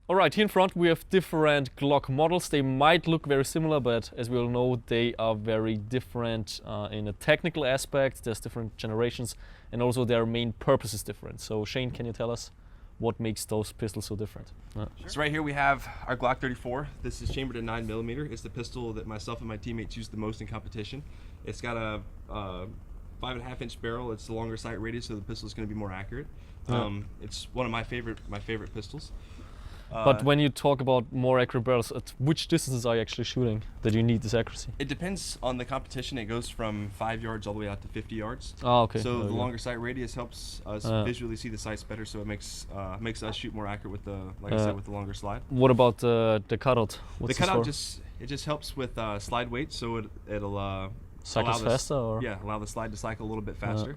All right, here in front we have different Glock models. They might look very similar, but as we all know, they are very different in a technical aspect. There's different generations, and also their main purpose is different. So Shane, can you tell us what makes those pistols so different? Sure. So right here we have our Glock 34. This is chambered in 9mm. It's the pistol that myself and my teammates use the most in competition. It's got a 5.5-inch barrel. It's the longer sight radius, so the pistol is going to be more accurate. It's one of my favorite pistols. But when you talk about more accurate barrels, at which distances are you actually shooting that you need this accuracy? It depends on the competition. It goes from 5 yards all the way out to 50 yards. Oh, okay. So the longer sight radius helps us visually see the sights better, so it makes us shoot more accurate with the, like I said, with the longer slide. What about the cutout? What's the cutout just helps with slide weight, so it'll cycles faster, or allow the slide to cycle a little bit faster.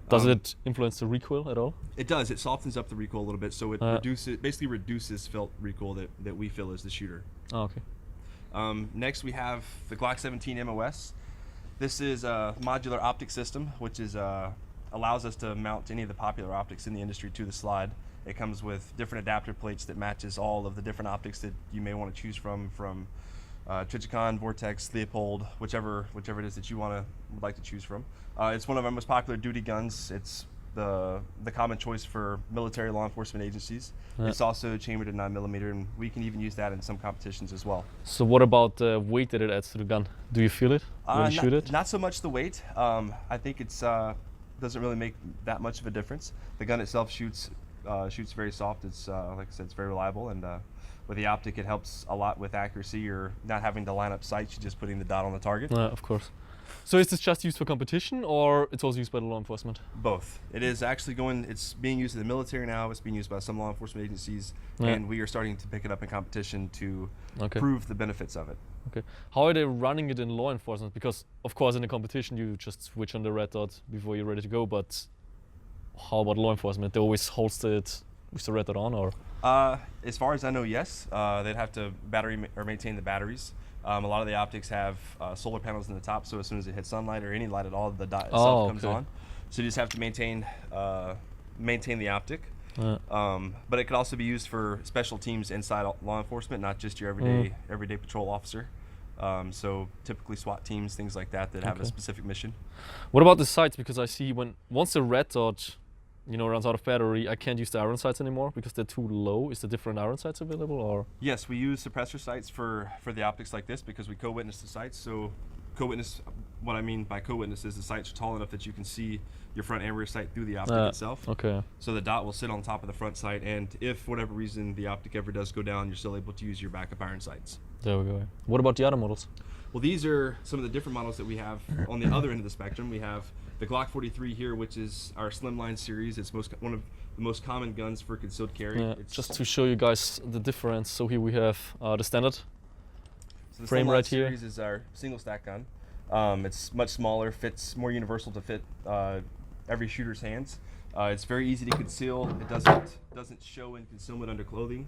Does it influence the recoil at all? It does. It softens up the recoil a little bit, so it basically reduces felt recoil that we feel as the shooter. Oh, okay. Next we have the Glock 17 MOS. This is a modular optic system, which is allows us to mount any of the popular optics in the industry to the slide. It comes with different adapter plates that matches all of the different optics that you may want to choose from Trichicon, Vortex, Leopold, whichever it is that you would like to choose from. It's one of our most popular duty guns. It's the common choice for military law enforcement agencies. It's also chambered in 9mm, and we can even use that in some competitions as well. So what about the weight that it adds to the gun? Do you feel it when you shoot it? Not so much the weight. I think it's doesn't really make that much of a difference. The gun itself shoots very soft. It's like I said, it's very reliable, and with the optic, it helps a lot with accuracy. You're not having to line up sights, you're just putting the dot on the target. Of course. So is this just used for competition, or it's also used by the law enforcement? Both. It is actually it's being used in the military now, it's being used by some law enforcement agencies, and we are starting to pick it up in competition to prove the benefits of it. Okay. How are they running it in law enforcement? Because, of course, in the competition, you just switch on the red dot before you're ready to go, but how about law enforcement? They always holster it with the red dot on, or? As far as I know, yes. They'd have to maintain the batteries. A lot of the optics have solar panels in the top, so as soon as it hits sunlight or any light at all, the dot itself comes on. So you just have to maintain the optic. But it could also be used for special teams inside law enforcement, not just your everyday patrol officer. So typically SWAT teams, things like that have a specific mission. What about the sights? Because I see once the red dot runs out of battery, I can't use the iron sights anymore because they're too low. Is there different iron sights available, or? Yes, we use suppressor sights for the optics like this because we co-witness the sights. So what I mean by co-witness is the sights are tall enough that you can see your front and rear sight through the optic itself. Okay. So the dot will sit on top of the front sight, and if for whatever reason the optic ever does go down, you're still able to use your backup iron sights. There we go. What about the other models? Well, these are some of the different models that we have on the other end of the spectrum. We have the Glock 43 here, which is our slimline series. It's one of the most common guns for concealed carry. Just to show you guys the difference. So here we have the standard frame right here. Series is our single stack gun. It's much smaller, fits more universal to fit every shooter's hands. It's very easy to conceal. It doesn't show in concealment under clothing.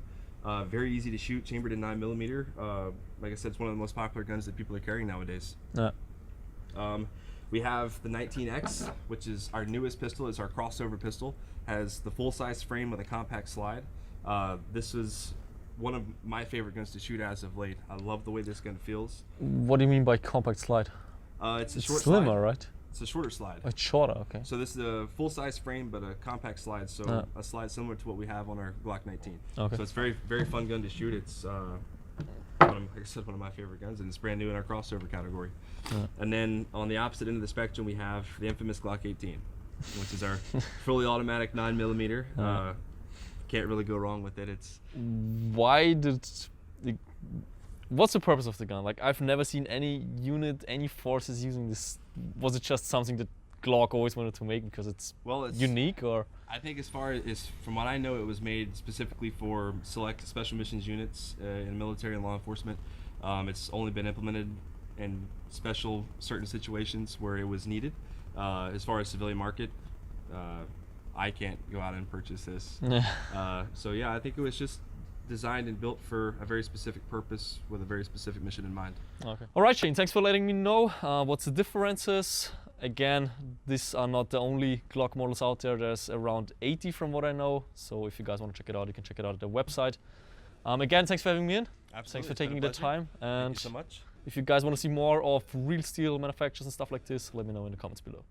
Very easy to shoot, chambered in 9mm. Like I said, it's one of the most popular guns that people are carrying nowadays. We have the 19X, which is our newest pistol. It's our crossover pistol. Has the full-size frame with a compact slide. This is one of my favorite guns to shoot as of late. I love the way this gun feels. What do you mean by compact slide? It's a short slimmer, slide. right? It's a shorter slide. It's shorter, okay. So this is a full-size frame, but a compact slide. So a slide similar to what we have on our Glock 19. Okay. So it's very, very fun gun to shoot. It's like I said, one of my favorite guns, and it's brand new in our crossover category. And then on the opposite end of the spectrum, we have the infamous Glock 18, which is our fully automatic 9mm. Can't really go wrong with it. What's the purpose of the gun? Like, I've never seen any unit, any forces using this. Was it just something that Glock always wanted to make because it's unique, or? I think as far as from what I know, it was made specifically for select special missions units in military and law enforcement. It's only been implemented in special certain situations where it was needed. As far as civilian market, I can't go out and purchase this. So yeah, I think it was just designed and built for a very specific purpose with a very specific mission in mind. Okay. All right, Shane, thanks for letting me know what's the differences. Again, these are not the only Glock models out there. There's around 80 from what I know. So if you guys want to check it out, you can check it out at the website. Again, thanks for having me in. Absolutely. Thanks for It's been a taking the pleasure. time. And Thank you so much. if you guys want to see more of real steel manufacturers and stuff like this, let me know in the comments below.